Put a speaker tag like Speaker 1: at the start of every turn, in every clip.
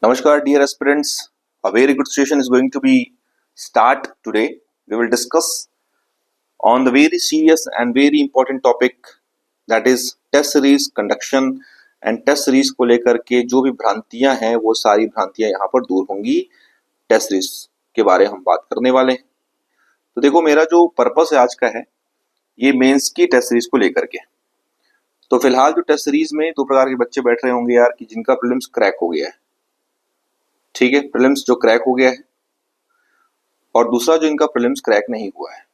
Speaker 1: Namaskar, dear aspirants. A very good session is going to be start today. We will discuss on the very serious and very important topic that is test series conduction and test series को लेकर के जो भी भ्रांतियां हैं वो सारी भ्रांतियां यहाँ पर दूर होंगी। टेस्ट सीरीज के बारे हम बात करने वाले हैं। तो देखो, मेरा जो पर्पस है आज का है ये मेंस की टेस्ट सीरीज को लेकर के। तो फिलहाल जो टेस्ट सीरीज में दो प्रकार के बच्चे बैठ रहे होंगे यार कि जिनका प्रीलिम्स क्रैक हो गया है, ठीक है, प्रीलिम्स जो क्रैक हो गया है, और दूसरा जो इनका प्रीलिम्स क्रैक नहीं हुआ है,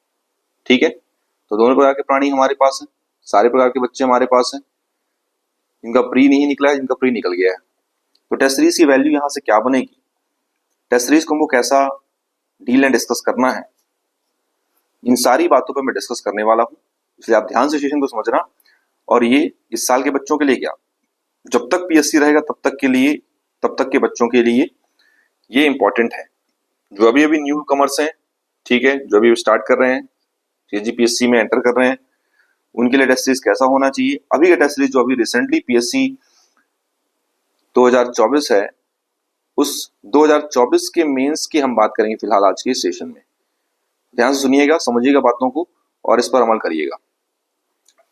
Speaker 1: ठीक है। तो दोनों प्रकार के प्राणी हमारे पास हैं, सारे प्रकार के बच्चे हमारे पास हैं। जिनका प्री नहीं निकला है, जिनका प्री निकल गया है। तो टेस्ट सीरीज की वैल्यू यहाँ से क्या बनेगी, टेस्ट सीरीज को हमको कैसा डील एंड डिस्कस करना है, इन सारी बातों पर मैं डिस्कस करने वाला हूँ। इसलिए आप ध्यान से सेशन को समझना। और ये इस साल के बच्चों के लिए क्या, जब तक पीएससी रहेगा तब तक के लिए, तब तक के बच्चों के लिए ये इंपॉर्टेंट है। जो अभी अभी न्यू कमर्स हैं, ठीक है, जो अभी स्टार्ट कर रहे हैं, सीजीपीएससी में एंटर कर रहे हैं, उनके लिए टेस्ट सीरीज कैसा होना चाहिए। अभी का टेस्ट सीरीज जो अभी रिसेंटली पीएससी 2024 है, उस 2024 के मेंस की हम बात करेंगे फिलहाल आज के सेशन में। ध्यान से सुनिएगा, समझिएगा बातों को और इस पर अमल करिएगा,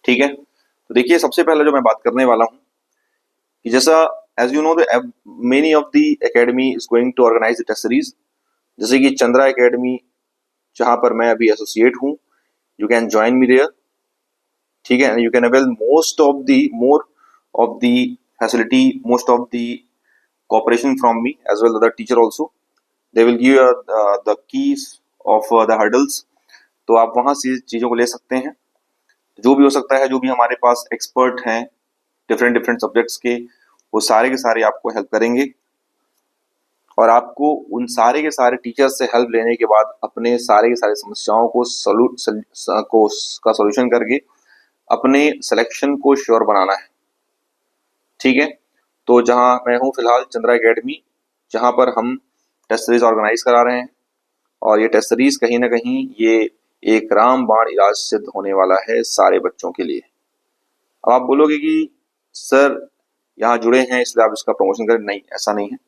Speaker 1: ठीक है। तो देखिए, सबसे पहले जो मैं बात करने वाला हूं कि जैसा as you know many of the academy is going to organise the test series. जैसे कि चंद्रा एकेडमी, जहां पर मैं अभी एसोसिएट हूं, you can join me there, ठीक है। You can avail more of the facility, most of the cooperation from me as well as the teacher also. They will give you the keys of the hurdles. तो आप वहां से चीजों को ले सकते हैं। जो भी हो सकता है, जो भी हमारे पास एक्सपर्ट हैं डिफरेंट डिफरेंट सब्जेक्ट्स के, वो सारे के सारे आपको हेल्प करेंगे। और आपको उन सारे के सारे टीचर्स से हेल्प लेने के बाद अपने सारे के सारे समस्याओं को सोल्यूशन करके अपने सिलेक्शन को श्योर बनाना है, ठीक है। तो जहां मैं हूं फिलहाल चंद्रा एकेडमी, जहां पर हम टेस्ट सीरीज ऑर्गेनाइज करा रहे हैं, और ये टेस्ट सीरीज कहीं ना कहीं ये एक रामबाण इलाज सिद्ध होने वाला है सारे बच्चों के लिए। अब आप बोलोगे कि सर यहाँ जुड़े हैं इसलिए आप इसका प्रमोशन करें। नहीं, ऐसा नहीं है।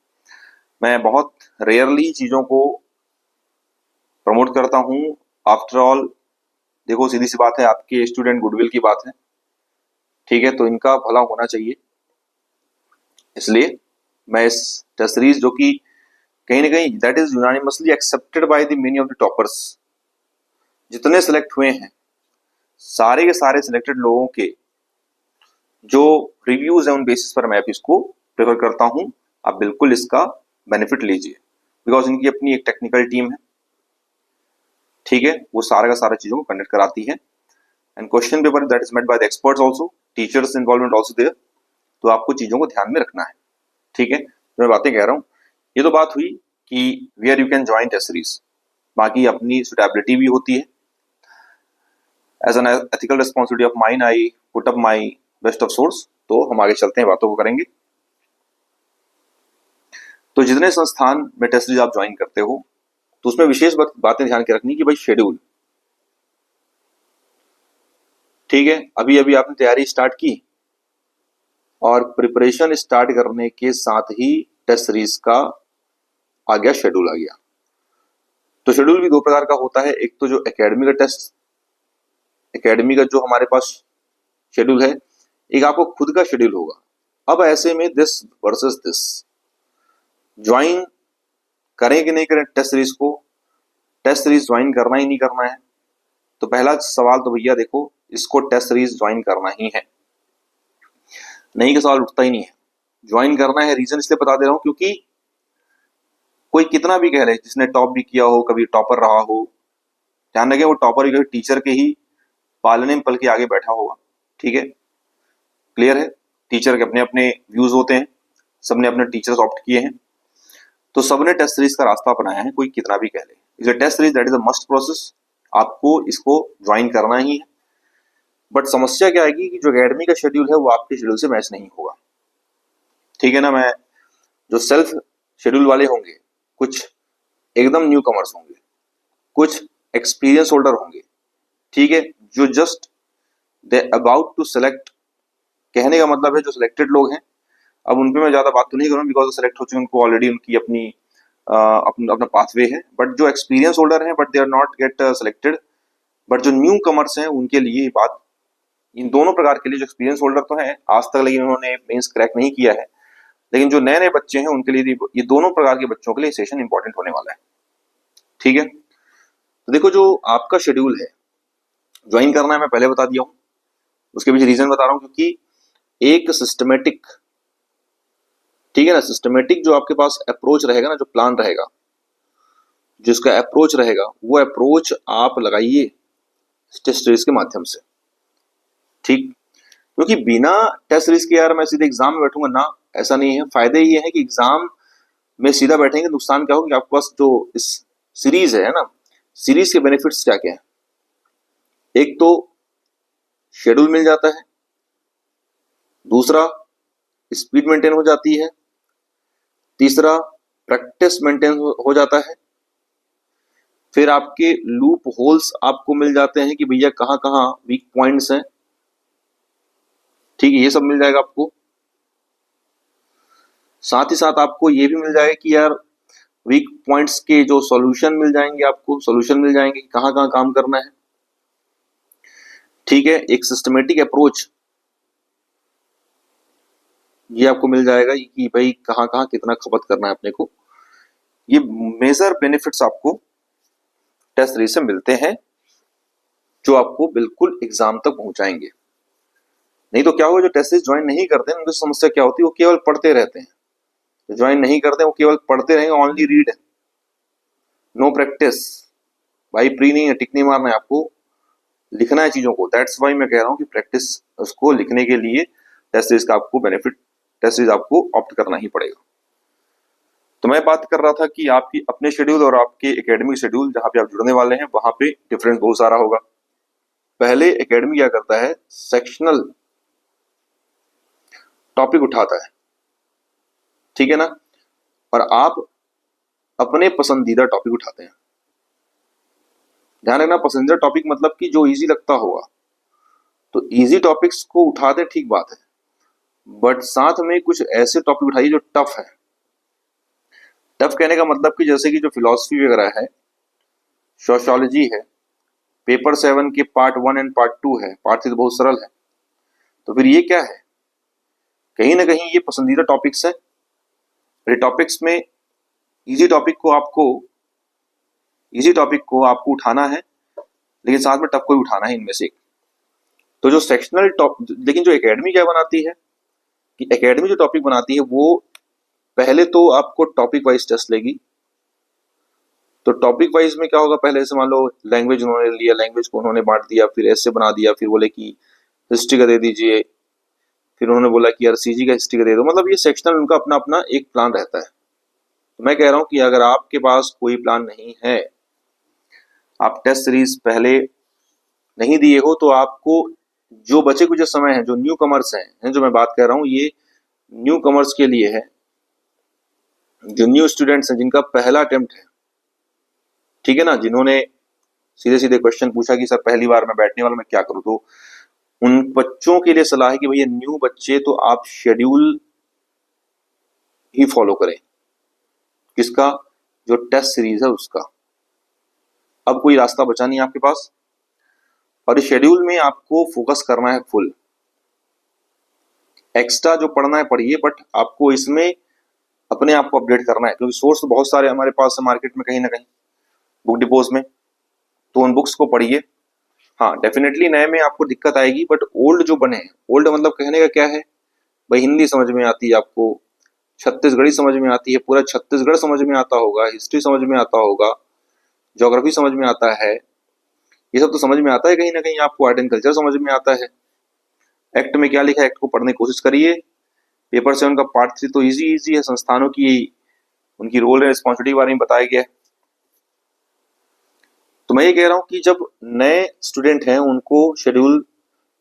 Speaker 1: मैं बहुत रेयरली चीजों को प्रमोट करता हूँ। आफ्टर ऑल देखो, सीधी सी बात है, आपके स्टूडेंट गुडविल की बात है, ठीक है। तो इनका भला होना चाहिए, इसलिए मैं इस टेस्ट सीरीज जो कि कहीं ना कहीं that is unanimously accepted by the many of the toppers, जितने सिलेक्ट हुए हैं सारे के सारे सिलेक्टेड लोगों के जो रिव्यूज है उन बेसिस पर मैं इसको प्रेफर करता हूं। आप बिल्कुल इसका बेनिफिट लीजिए, बिकॉज इनकी अपनी एक टेक्निकल टीम है, ठीक है। वो सारा का सारा चीजों को कंडक्ट कराती है, and question paper that is made by the experts also, teachers involvement also there. तो आपको चीजों को ध्यान में रखना है, ठीक है। जो मैं बातें कह रहा हूँ, ये तो बात हुई कि where you can join test series. बाकी अपनी सुटेबिलिटी भी होती है। As an ethical responsibility of mine I put up my best of source. तो हम आगे चलते हैं, बातों को करेंगे। तो जितने संस्थान में टेस्ट सीरीज आप ज्वाइन करते हो, तो उसमें विशेष बातें ध्यान के रखनी कि भाई शेड्यूल, ठीक है। अभी अभी आपने तैयारी स्टार्ट की और प्रिपरेशन स्टार्ट करने के साथ ही टेस्ट सीरीज का आ गया, शेड्यूल आ गया। तो शेड्यूल भी दो प्रकार का होता है। एक तो जो एकेडमी का टेस्ट, एकेडमी का जो हमारे पास शेड्यूल है, एक आपको खुद का शेड्यूल होगा। अब ऐसे में दिस वर्सेस दिस, ज्वाइन करें कि नहीं करें टेस्ट सीरीज को, टेस्ट सीरीज ज्वाइन करना ही नहीं करना है। तो पहला सवाल तो भैया देखो, इसको टेस्ट सीरीज ज्वाइन करना ही है, नहीं का सवाल उठता ही नहीं है। ज्वाइन करना है, रीजन इसलिए बता दे रहा हूं क्योंकि कोई कितना भी कह ले, जिसने टॉप भी किया हो, कभी टॉपर रहा हो, ध्यान रखें वो टॉपर भी टीचर के ही पालने में पल के आगे बैठा होगा, ठीक है। क्लियर है, टीचर के अपने अपने व्यूज होते हैं, सबने अपने टीचर्स ऑप्ट किए हैं, तो सबने टेस्ट सीरीज का रास्ता अपनाया है, कोई कितना भी कह ले। इसलिए test series that is a must process, आपको इसको ज्वाइन करना ही है। बट समस्या क्या आएगी कि जो एकेडमी का शेड्यूल है वो आपके शेड्यूल से मैच नहीं होगा, ठीक है ना। मैं जो सेल्फ शेड्यूल वाले होंगे, कुछ एकदम न्यू कमर्स होंगे, कुछ एक्सपीरियंस होल्डर होंगे, ठीक है, जो just they about to select, कहने का मतलब है जो सिलेक्टेड लोग हैं अब उन पे मैं ज्यादा बात तो नहीं करूँ बिकॉज सेलेक्ट हो चुके, उनको ऑलरेडी उनकी अपनी अपना पाथवे है। बट जो एक्सपीरियंस होल्डर हैं but they are not get selected, but जो न्यू कमर्स हैं उनके लिए ये बात, इन दोनों प्रकार के लिए, जो एक्सपीरियंस होल्डर तो हैं आज तक लेकिन उन्होंने मेंस क्रैक नहीं किया है, लेकिन जो नए नए बच्चे हैं उनके लिए ये दोनों प्रकार के बच्चों के लिए सेशन इंपॉर्टेंट होने वाला है। ठीक है, तो देखो जो आपका शेड्यूल है ज्वाइन करना है मैं पहले बता दिया हूं, उसके पीछे रीजन बता रहा हूं क्योंकि एक सिस्टमेटिक, ठीक है ना, सिस्टमेटिक जो आपके पास अप्रोच रहेगा ना, जो प्लान रहेगा, जिसका अप्रोच रहेगा, वो अप्रोच आप लगाइए टेस्ट सीरीज के माध्यम से। ठीक, क्योंकि बिना टेस्ट सीरीज के यार मैं सीधे एग्जाम में बैठूंगा ना, ऐसा नहीं है। फायदे ये है कि एग्जाम में सीधा बैठेंगे, नुकसान क्या होगा कि आपके पास जो इस सीरीज है ना, सीरीज के बेनिफिट्स क्या क्या है। एक तो शेड्यूल मिल जाता है, दूसरा स्पीड मेंटेन हो जाती है, तीसरा प्रैक्टिस मेंटेन हो जाता है, फिर आपके लूप होल्स आपको मिल जाते हैं कि भैया कहाँ कहाँ वीक पॉइंट्स हैं। ठीक है, ये सब मिल जाएगा आपको। साथ ही साथ आपको ये भी मिल जाएगा कि यार वीक पॉइंट्स के जो सॉल्यूशन मिल जाएंगे, आपको सॉल्यूशन मिल जाएंगे कि कहाँ कहाँ काम करना है। ठीक है, एक सिस्टमेटिक अप्रोच ये आपको मिल जाएगा कि भाई कहाँ कहाँ कितना खपत करना है अपने को। ये मेजर बेनिफिट्स आपको टेस्ट सीरीज से मिलते हैं जो आपको बिल्कुल एग्जाम तक पहुंचाएंगे। नहीं तो क्या होगा, जो टेस्ट सीरीज ज्वाइन नहीं करते हैं उनकी समस्या क्या होती है, वो केवल पढ़ते रहते हैं। जो ज्वाइन नहीं करते हैं वो केवल पढ़ते रहेंगे, ओनली रीड, नो प्रैक्टिस। भाई प्री नहीं है, टिक नहीं मारना है, आपको लिखना है चीजों को। दैट्स वाई मैं कह रहा हूँ कि प्रैक्टिस, उसको लिखने के लिए टेस्ट सीरीज का आपको बेनिफिट, टेस्ट सीरीज आपको ऑप्ट करना ही पड़ेगा। तो मैं बात कर रहा था कि आपकी अपने शेड्यूल और आपके एकेडमिक शेड्यूल जहां पे आप जुड़ने वाले हैं वहां पे डिफरेंस बहुत सारा होगा। पहले एकेडमी क्या करता है, सेक्शनल टॉपिक उठाता है, ठीक है ना, और आप अपने पसंदीदा टॉपिक उठाते हैं। ध्यान रखना, पसंदीदा टॉपिक मतलब कि जो इजी लगता होगा। तो इजी टॉपिक्स को उठाते ठीक बात है, बट साथ में कुछ ऐसे टॉपिक उठाइए जो टफ है। टफ कहने का मतलब कि जैसे कि जो फिलॉसफी वगैरह है, सोशियोलॉजी है, पेपर 7 के पार्ट 1 एंड पार्ट 2 है, पार्ट 3 तो बहुत सरल है। तो फिर ये क्या है, कहीं ना कहीं ये पसंदीदा टॉपिक्स है। टॉपिक्स में इजी टॉपिक को आपको उठाना है, लेकिन साथ में टफ को भी उठाना है, इनमें से एक। तो जो सेक्शनल लेकिन जो एकेडमी क्या बनाती है कि एकेडमी जो टॉपिक बनाती है वो पहले तो आपको टॉपिक वाइज टेस्ट लेगी। तो टॉपिक वाइज में क्या होगा, पहले से मान लो लैंग्वेज उन्होंने लिया, लैंग्वेज को उन्होंने बांट दिया, फिर ऐसे बना दिया, फिर बोले कि हिस्ट्री का दे दीजिए, फिर उन्होंने बोला कि यार सीजी का हिस्ट्री का दे दो। मतलब ये सेक्शनल उनका अपना अपना एक प्लान रहता है। तो मैं कह रहा हूं कि अगर आपके पास कोई प्लान नहीं है, आप टेस्ट सीरीज पहले नहीं दिए हो, तो आपको जो बचे कुछ समय है, जो न्यू कमर्स हैं, जो मैं बात कर रहा हूँ ये न्यू कमर्स के लिए है, जो न्यू स्टूडेंट्स हैं जिनका पहला अटेम्प्ट है, ठीक है ना, जिन्होंने सीधे सीधे क्वेश्चन पूछा कि सर पहली बार मैं बैठने वाला, मैं क्या करूं। तो उन बच्चों के लिए सलाह है कि भैया न्यू बच्चे तो आप शेड्यूल ही फॉलो करें, किसका, जो टेस्ट सीरीज है उसका। अब कोई रास्ता बचा नहीं आपके पास, और इस शेड्यूल में आपको फोकस करना है फुल। एक्स्ट्रा जो पढ़ना है पढ़िए, बट आपको इसमें अपने आप को अपडेट करना है, क्योंकि सोर्स तो बहुत सारे हमारे पास है मार्केट में, कहीं ना कहीं बुक डिपोज में। तो उन बुक्स को पढ़िए। हाँ डेफिनेटली नए में आपको दिक्कत आएगी, बट ओल्ड जो बने, ओल्ड मतलब कहने का क्या है भाई, हिंदी समझ में आती है आपको, छत्तीसगढ़ी समझ में आती है, पूरा छत्तीसगढ़ समझ में आता होगा, हिस्ट्री समझ में आता होगा, ज्योग्राफी समझ में आता है, ये सब तो समझ में आता है। कहीं ना कहीं आपको आर्ट एंड कल्चर समझ में आता है। एक्ट में क्या लिखा है, एक्ट को पढ़ने की कोशिश करिए। पेपर 7 का पार्ट 3 तो इजी है, संस्थानों की उनकी रोल एंड रिस्पॉन्सिबिलिटी के बारे में बताया गया है। तो मैं ये कह रहा हूं कि जब नए स्टूडेंट हैं उनको शेड्यूल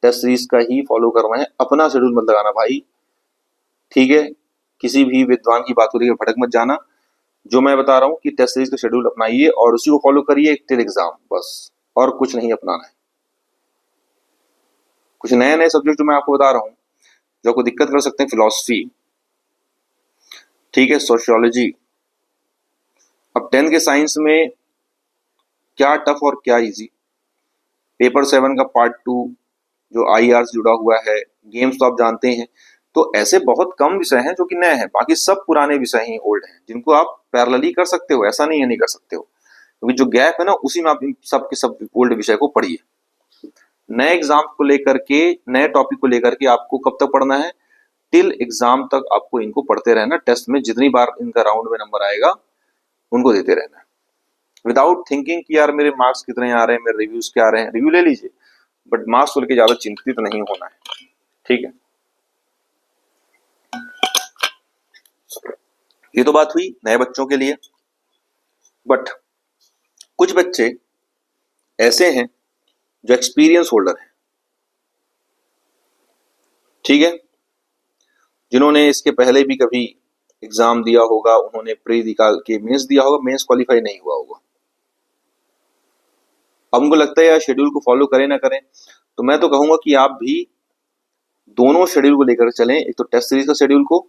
Speaker 1: टेस्ट सीरीज का ही फॉलो करना है, अपना शेड्यूल मत लगाना भाई, ठीक है। किसी भी विद्वान की बात को लेकर भटक मत जाना। जो मैं बता रहा हूँ कि टेस्ट सीरीज का शेड्यूल अपनाइए और उसी को फॉलो करिए टिल एग्जाम, बस, और कुछ नहीं अपनाना है। कुछ नए नए सब्जेक्ट जो मैं आपको बता रहा हूँ जो आपको दिक्कत कर सकते हैं, फिलॉसफी, ठीक है, सोशियोलॉजी। अब 10th के साइंस में क्या टफ और क्या इजी। पेपर 7 का पार्ट 2 जो IR से जुड़ा हुआ है, गेम्स तो आप जानते हैं। तो ऐसे बहुत कम विषय हैं जो कि नए हैं, बाकी सब पुराने विषय ही ओल्ड हैं, जिनको आप पैरेलली कर सकते हो, ऐसा नहीं है नहीं कर सकते हो, क्योंकि जो गैप है ना उसी में आप इन सब के सब ओल्ड विषय को पढ़िए। नए एग्जाम को लेकर के, नए टॉपिक को लेकर के आपको कब तक पढ़ना है, टिल एग्जाम तक आपको इनको पढ़ते रहना। टेस्ट में जितनी बार इनका राउंड में नंबर आएगा उनको देते रहना है, विदाउट थिंकिंग कि यार मेरे मार्क्स कितने आ रहे हैं, मेरे रिव्यूज क्या आ रहे हैं। रिव्यू ले लीजिए, बट मार्क्स को लेकर ज्यादा चिंतित नहीं होना है, ठीक है। ये तो बात हुई नए बच्चों के लिए। बट कुछ बच्चे ऐसे हैं जो एक्सपीरियंस होल्डर हैं, ठीक है, जिन्होंने इसके पहले भी कभी एग्जाम दिया होगा, उन्होंने प्री निकाल के मेंस दिया होगा, मेंस क्वालिफाई नहीं हुआ होगा। अब उनको लगता है यार शेड्यूल को फॉलो करें ना करें, तो मैं तो कहूंगा कि आप भी दोनों शेड्यूल को लेकर चलें, एक तो टेस्ट सीरीज का शेड्यूल को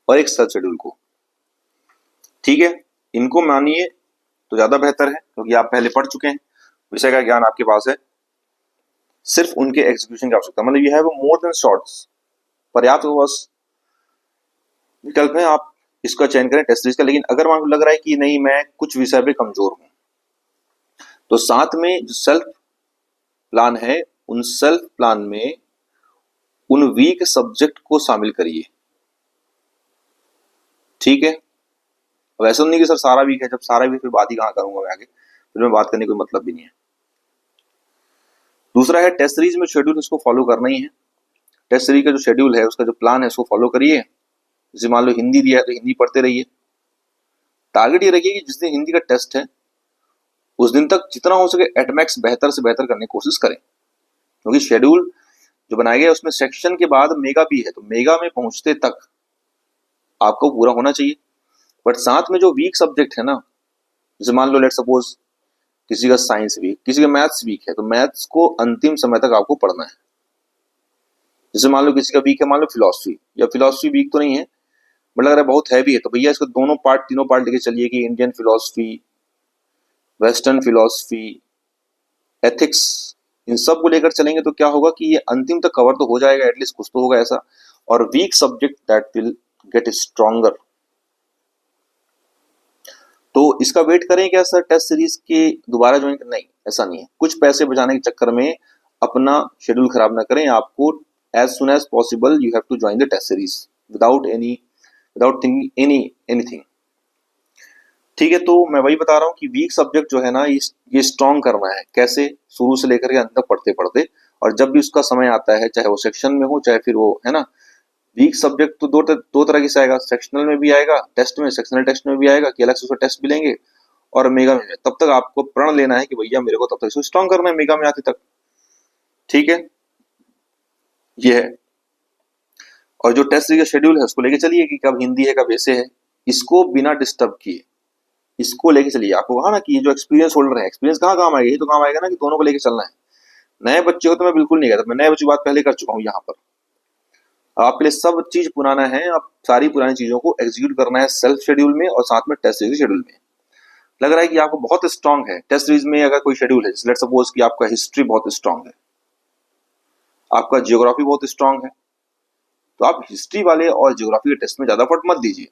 Speaker 1: और एक सेल्फ शेड्यूल को, ठीक है। इनको मानिए तो ज्यादा बेहतर है, क्योंकि आप पहले पढ़ चुके हैं, विषय का ज्ञान आपके पास है, सिर्फ उनके एग्जीक्यूशन की आवश्यकता, मतलब यह है वो मोर देन शॉर्ट्स, पर्याप्त बस विकल्प है, आप इसका चयन करें टेस्ट सीरीज का। लेकिन अगर मान लग रहा है कि नहीं मैं कुछ विषय पे कमजोर हूं, तो साथ में जो सेल्फ प्लान है, उन सेल्फ प्लान में उन वीक सब्जेक्ट को शामिल करिए, ठीक है। वैसे नहीं कि सर सारा वीक है, जब सारा वीक फिर बात ही कहां करूंगा मैं आगे, फिर मैं बात करने का कोई मतलब भी नहीं है। दूसरा है टेस्ट सीरीज में शेड्यूल उसको फॉलो करना ही है। टेस्ट सीरीज का जो शेड्यूल है, उसका जो प्लान है उसको फॉलो करिए। जैसे मान लो हिंदी दिया है तो हिंदी पढ़ते रहिए। टारगेट ये रखिए कि जिस दिन हिंदी का टेस्ट है उस दिन तक जितना हो सके एटमैक्स बेहतर से बेहतर करने की कोशिश करें, क्योंकि शेड्यूल जो बनाया गया है उसमें सेक्शन के बाद मेगा भी है, तो मेगा में पहुंचते तक आपको पूरा होना चाहिए। बट साथ में जो वीक सब्जेक्ट है ना, जैसे मान लो लेट सपोज किसी का साइंस वीक, किसी का मैथ्स वीक है, तो मैथ्स को अंतिम समय तक आपको पढ़ना है। जैसे मान लो किसी का वीक है, मान लो फिलोसफी, या फिलोसफी वीक तो नहीं है बट लग रहा है बहुत हैवी है, तो भैया इसको दोनों पार्ट तीनों पार्ट लेके चलिए कि Indian philosophy, western philosophy, ethics, इन सब को लेकर चलेंगे तो क्या होगा कि ये अंतिम तक कवर तो हो जाएगा, एटलीस्ट कुछ तो होगा ऐसा। और weak subject that will get stronger. तो इसका वेट करें क्या सर टेस्ट सीरीज के दोबारा ज्वाइन करना? नहीं, ऐसा नहीं है। कुछ पैसे बचाने के चक्कर में अपना शेड्यूल खराब ना करें। आपको as soon as possible you have to join the test series without thinking anything, ठीक है। तो मैं वही बता रहा हूँ कि वीक सब्जेक्ट जो है ना, ये स्ट्रॉन्ग करना है। कैसे? शुरू से लेकर के अंत तक पढ़ते पढ़ते, और जब भी उसका समय आता है, चाहे वो सेक्शन में हो चाहे फिर वो है ना, वीक सब्जेक्ट तो दो तरह से आएगा, सेक्शनल में भी आएगा, टेस्ट में, सेक्शनल टेस्ट में भी आएगा कि अलग से उसका टेस्ट भी लेंगे, और मेगा में। तब तक आपको प्रण लेना है कि भैया मेरे को तब तक इसको स्ट्रॉन्ग करना है मेगा में आते तक, ठीक है। ये है। और जो टेस्ट का शेड्यूल है उसको लेके चलिए कि कब हिंदी है कब ऐसे है, इसको बिना डिस्टर्ब किए इसको लेके चलिए। आपको कहा ना कि ये जो एक्सपीरियंस होल्डर है, एक्सपीरियंस कहाँ काम आएगा, ये तो काम आएगा ना कि दोनों को लेके चलना है। नए बच्चे हो तो मैं बिल्कुल नहीं कहता, मैं नए बच्चों की बात पहले कर चुका हूँ यहाँ पर। आपके लिए सब चीज पुराना है, आप सारी पुरानी चीजों को एग्जीक्यूट करना है सेल्फ शेड्यूल में और साथ में टेस्ट सीरीज शेड्यूल में। लग रहा है कि आपको बहुत स्ट्रांग है टेस्ट सीरीज में, अगर कोई शेड्यूल है, लेट्स सपोज कि आपका हिस्ट्री बहुत स्ट्रांग है, आपका जियोग्राफी बहुत स्ट्रांग है, तो आप हिस्ट्री वाले और जियोग्राफी के टेस्ट में ज्यादा एफर्ट मत दीजिए।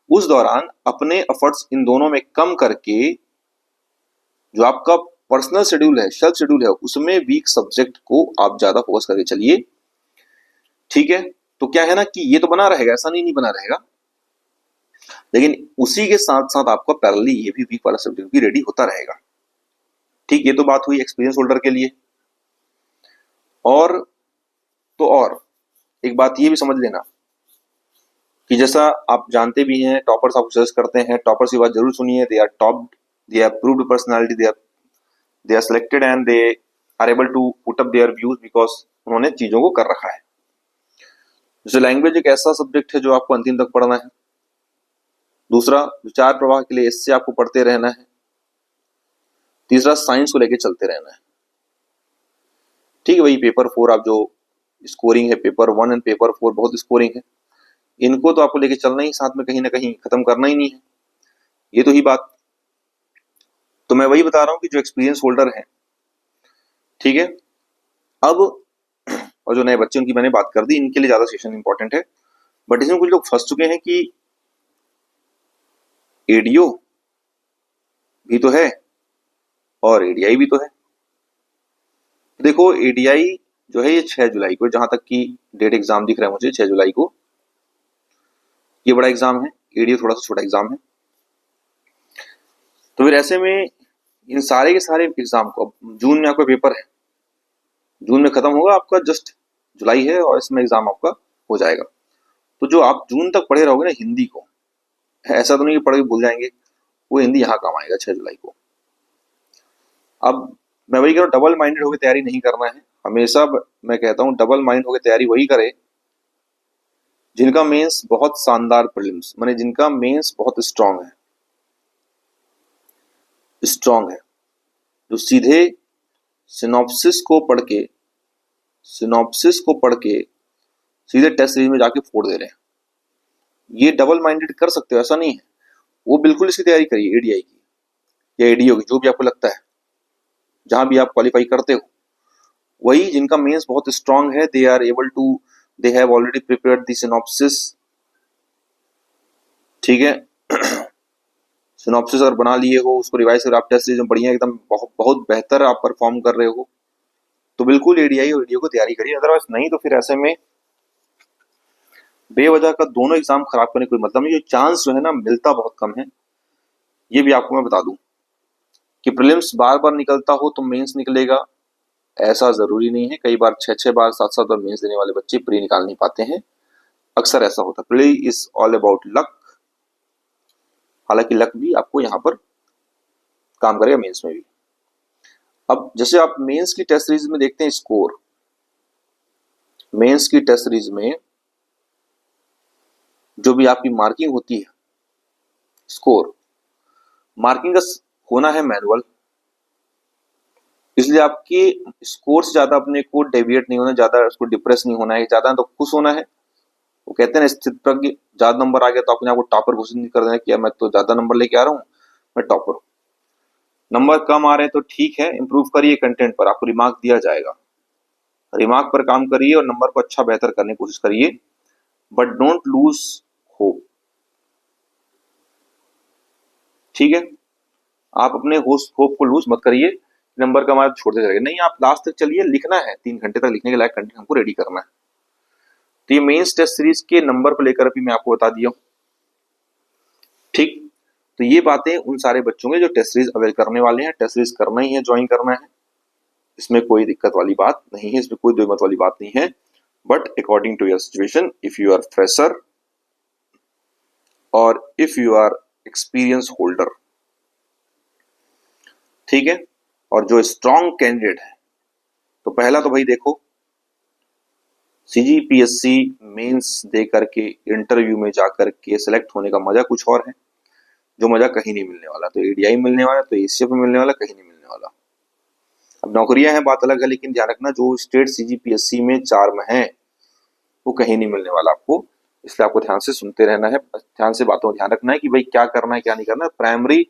Speaker 1: उस दौरान अपने एफर्ट्स इन दोनों में कम करके जो आपका पर्सनल शेड्यूल है, सेल्फ शेड्यूल है, उसमें वीक सब्जेक्ट को आप ज्यादा फोकस करके चलिए, ठीक है। तो क्या है ना कि ये तो बना रहेगा, ऐसा नहीं बना रहेगा, लेकिन उसी के साथ साथ आपका पैरेलली ये भी वीक वाला सब्जेक्ट भी रेडी होता रहेगा, ठीक। ये तो बात हुई एक्सपीरियंस होल्डर के लिए। और तो और एक बात ये भी समझ लेना कि जैसा आप जानते भी हैं, टॉपर्स आप सजेस्ट करते हैं, टॉपर्स की बात जरूर सुनिए। They are topped, they are proved personality, they are selected and they are able to put up their views because उन्होंने चीजों को कर रखा है। जैसे लैंग्वेज एक ऐसा सब्जेक्ट है जो आपको अंतिम तक पढ़ना है। दूसरा, विचार प्रवाह के लिए इससे आपको पढ़ते रहना है। तीसरा, साइंस को लेके चलते रहना है, ठीक है। वही पेपर 4 आप जो स्कोरिंग है, पेपर 1 एंड पेपर 4 बहुत स्कोरिंग है, इनको तो आपको लेके चलना ही साथ में, कहीं ना कहीं खत्म करना ही नहीं है। ये तो ही बात। तो मैं वही बता रहा हूँ कि जो एक्सपीरियंस होल्डर है, ठीक है, अब और जो नए बच्चे उनकी मैंने बात कर दी, इनके लिए ज्यादा सेशन इंपॉर्टेंट है। बट इसमें कुछ लोग फंस चुके हैं कि एडीओ भी तो है और एडीआई भी तो है। देखो एडीआई जो है ये 6 जुलाई को, जहां तक की डेट एग्जाम दिख रहा है मुझे 6 जुलाई को, ये बड़ा एग्जाम है। एडीओ थोड़ा सा छोटा एग्जाम है। तो फिर ऐसे में इन सारे के सारे एग्जाम को, जून में आपका पेपर है, जून में खत्म होगा आपका, जस्ट जुलाई है और इसमें एग्जाम आपका हो जाएगा। तो जो आप जून तक पढ़े रहोगे ना हिंदी को, ऐसा तो नहीं कि पढ़ के भूल जाएंगे, वो हिंदी यहाँ काम आएगा 6 जुलाई को। अब मैं वही कह रहा हूँ, डबल माइंडेड होकर तैयारी नहीं करना है हमेशा। मैं कहता हूँ डबल माइंड होकर तैयारी वही करे जिनका मेंस बहुत शानदार प्रीलिम्स, माने जिनका मेंस बहुत स्ट्रांग है, जो सीधे सिनॉप्सिस को पढ़ के सीधे टेस्ट सीरीज में जाके फोड़ दे रहे हैं। ये डबल माइंडेड कर सकते हो, ऐसा नहीं है। वो बिल्कुल इसकी तैयारी करिए एडीआई की या एडीओ की, जो भी आपको लगता है, जहां भी आप क्वालिफाई करते हो। वही जिनका मेंस बहुत स्ट्रांग है, they have already prepared the synopsis, ठीक है। सिनॉप्सिस अगर बना लिए हो, उसको रिवाइज कर आप टेस्ट सीरीज में बढ़िया एकदम बहुत बेहतर आप परफॉर्म कर रहे हो, तो बिल्कुल एडीआई और एडीओ को तैयारी करिए। अदरवाइज नहीं तो फिर ऐसे में बेवजह का दोनों एग्जाम खराब करने कोई मतलब नहीं। जो चांस जो है ना मिलता बहुत कम है, ये भी आपको मैं बता दूं कि प्रीलिम्स बार बार निकलता हो तो मेंस निकलेगा, ऐसा जरूरी नहीं है। कई बार 6 बार 7 बार मेंस देने वाले बच्चे प्री निकाल नहीं पाते हैं, अक्सर ऐसा होता है। Pre is all about luck, हालांकि लक भी आपको यहाँ पर काम करेगा मेंस में भी। अब जैसे आप मेंस की टेस्ट सीरीज में देखते हैं स्कोर, मेंस की टेस्ट सीरीज में जो भी आपकी मार्किंग होती है, स्कोर मार्किंग का होना है मैनुअल, इसलिए आपके स्कोर से ज्यादा अपने को डेविएट नहीं होना, ज्यादा उसको डिप्रेस नहीं होना है, ज्यादा तो खुश होना है। वो कहते हैं ना स्थित प्रज्ञ, ज्यादा नंबर आ गया तो अपने आप को टॉपर घोषित नहीं कर देना कि मैं तो ज्यादा नंबर लेके आ रहा हूँ, मैं टॉपर हूँ। नंबर कम आ रहे हैं तो ठीक है, इंप्रूव करिए कंटेंट पर, आपको रिमार्क दिया जाएगा, रिमार्क पर काम करिए और नंबर को अच्छा बेहतर करने की कोशिश करिए, बट डोंट लूज होप, ठीक है। आप अपने होप को लूज मत करिए, नंबर का हमारा छोड़ते चलेगा नहीं, आप लास्ट तक चलिए। लिखना है 3 घंटे तक, लिखने के लायक कंटेंट हमको रेडी करना है। तो ये मेंस टेस्ट सीरीज के नंबर को लेकर अभी मैं आपको बता दिया, ठीक। तो ये बातें उन सारे बच्चों के जो टेस्ट सीरीज अवेल करने वाले हैं, टेस्ट सीरीज करना ही है, ज्वाइन करना है, इसमें कोई दिक्कत वाली बात नहीं है, इसमें कोई दो मत वाली बात नहीं है। But according to your situation, if you are fresher और if you are experience holder, ठीक है, और जो स्ट्रॉन्ग कैंडिडेट है, तो पहला तो भाई देखो सीजीपीएससी मेंस दे करके इंटरव्यू में जाकर के सिलेक्ट होने का मजा कुछ और है, जो मजा कहीं नहीं मिलने वाला। तो एडीआई मिलने वाला, तो एसीएफ में मिलने वाला, कहीं नहीं मिलने वाला। अब नौकरियां हैं बात अलग है, लेकिन ध्यान रखना जो स्टेट सीजीपीएससी में 4 में है वो कहीं नहीं मिलने वाला आपको। इसलिए आपको ध्यान से सुनते रहना है, ध्यान से बातों का ध्यान रखना है कि भाई क्या करना है क्या नहीं करना है। प्राइमरी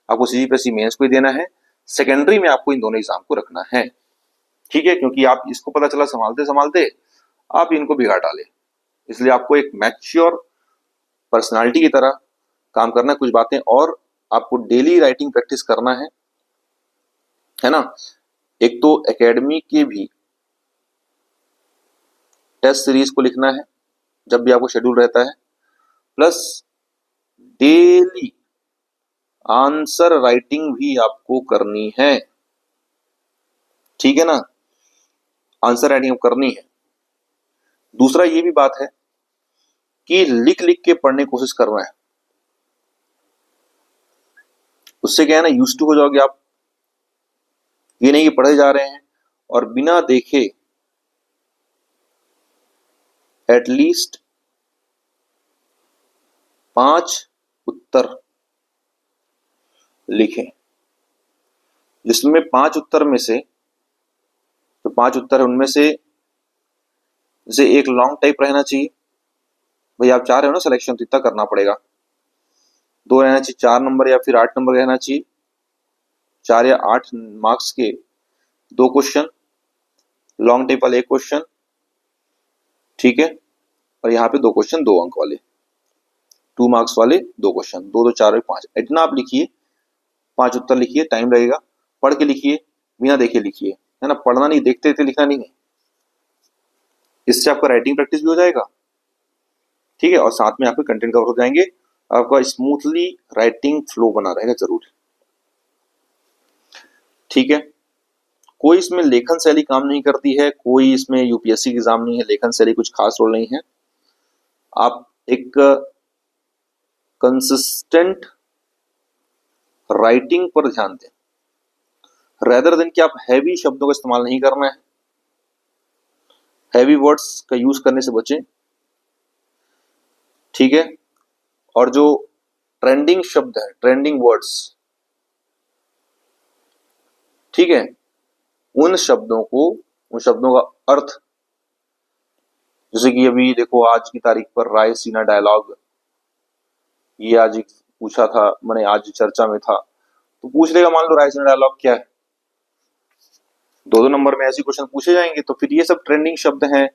Speaker 1: आपको सीजीपीएससी मेंस को ही देना है, सेकेंडरी में आपको इन दोनों एग्जाम को रखना है, ठीक है, क्योंकि आप इसको पता चला संभालते संभालते आप इनको बिगाड़ डाले। इसलिए आपको एक मैच्योर पर्सनालिटी की तरह काम करना है। कुछ बातें और आपको डेली राइटिंग प्रैक्टिस करना है ना। एक तो एकेडमी के भी टेस्ट सीरीज को लिखना है जब भी आपको शेड्यूल रहता है, प्लस डेली आंसर राइटिंग भी आपको करनी है, ठीक है ना, आंसर राइटिंग करनी है। दूसरा ये भी बात है कि लिख लिख के पढ़ने की कोशिश करना है, उससे क्या है ना यूज्ड टू हो जाओगे आप। ये नहीं कि पढ़े जा रहे हैं और बिना देखे एटलीस्ट 5 उत्तर लिखें, जिसमें 5 उत्तर में से जो 5 उत्तर है उनमें से जैसे एक लॉन्ग टाइप रहना चाहिए, भाई आप चाह रहे हो ना सिलेक्शन, तो इतना करना पड़ेगा। 2 रहना चाहिए, 4 नंबर या फिर 8 नंबर रहना चाहिए। 4 या 8 मार्क्स के 2 क्वेश्चन, लॉन्ग टेप वाले 1 क्वेश्चन, ठीक है। और यहाँ पे 2 क्वेश्चन 2 अंक वाले, 2 मार्क्स वाले 2 क्वेश्चन, 2 2 4 और 5, इतना आप लिखिए। 5 उत्तर लिखिए, टाइम लगेगा। पढ़ के लिखिए, बिना देखे लिखिए, है ना। पढ़ना नहीं, देखते देखते लिखना नहीं है। इससे आपका राइटिंग प्रैक्टिस भी हो जाएगा, ठीक है, और साथ में आपके कंटेंट कवर हो जाएंगे। आपका स्मूथली राइटिंग फ्लो बना रहेगा जरूर, ठीक है। कोई इसमें लेखन शैली काम नहीं करती है, कोई इसमें यूपीएससी की एग्जाम नहीं है, लेखन शैली कुछ खास रोल नहीं है। आप एक कंसिस्टेंट राइटिंग पर ध्यान दें, रेदर देन कि आप हैवी शब्दों का इस्तेमाल नहीं करना है, हैवी वर्ड्स का यूज करने से बचें, ठीक है। और जो ट्रेंडिंग शब्द है, ट्रेंडिंग वर्ड्स, ठीक है, उन शब्दों का अर्थ, जैसे कि अभी देखो आज की तारीख पर रायसीना डायलॉग, ये आज पूछा था मैंने, आज चर्चा में था, तो पूछ लेगा मान लो रायसीना डायलॉग क्या है, 2 नंबर में ऐसे क्वेश्चन पूछे जाएंगे। तो फिर ये सब ट्रेंडिंग शब्द हैं।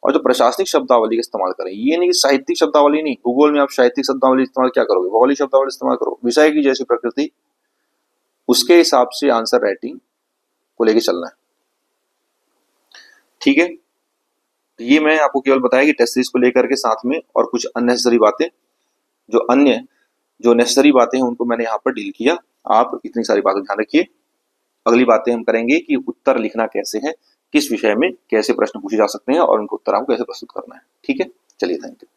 Speaker 1: और जो प्रशासनिक शब्दावली का इस्तेमाल करें, ये नहीं कि साहित्यिक शब्दावली नहीं। भूगोल में आप साहित्यिक शब्दावली इस्तेमाल क्या करोगे, भौगोलिक शब्दावली इस्तेमाल करो। विषय की जैसी प्रकृति, उसके हिसाब से आंसर राइटिंग को लेके चलना है, ठीक है। तो ये मैं आपको केवल बताया कि टेस्ट सीरीज को लेकर के, साथ में और कुछ अननेसेसरी बातें, जो नेसेसरी बातें हैं उनको मैंने यहाँ पर डील किया। आप इतनी सारी बातें ध्यान रखिए। अगली बातें हम करेंगे कि उत्तर लिखना कैसे है, किस विषय में कैसे प्रश्न पूछे जा सकते हैं और उनको उत्तर आपको कैसे प्रस्तुत करना है, ठीक है। चलिए, थैंक यू।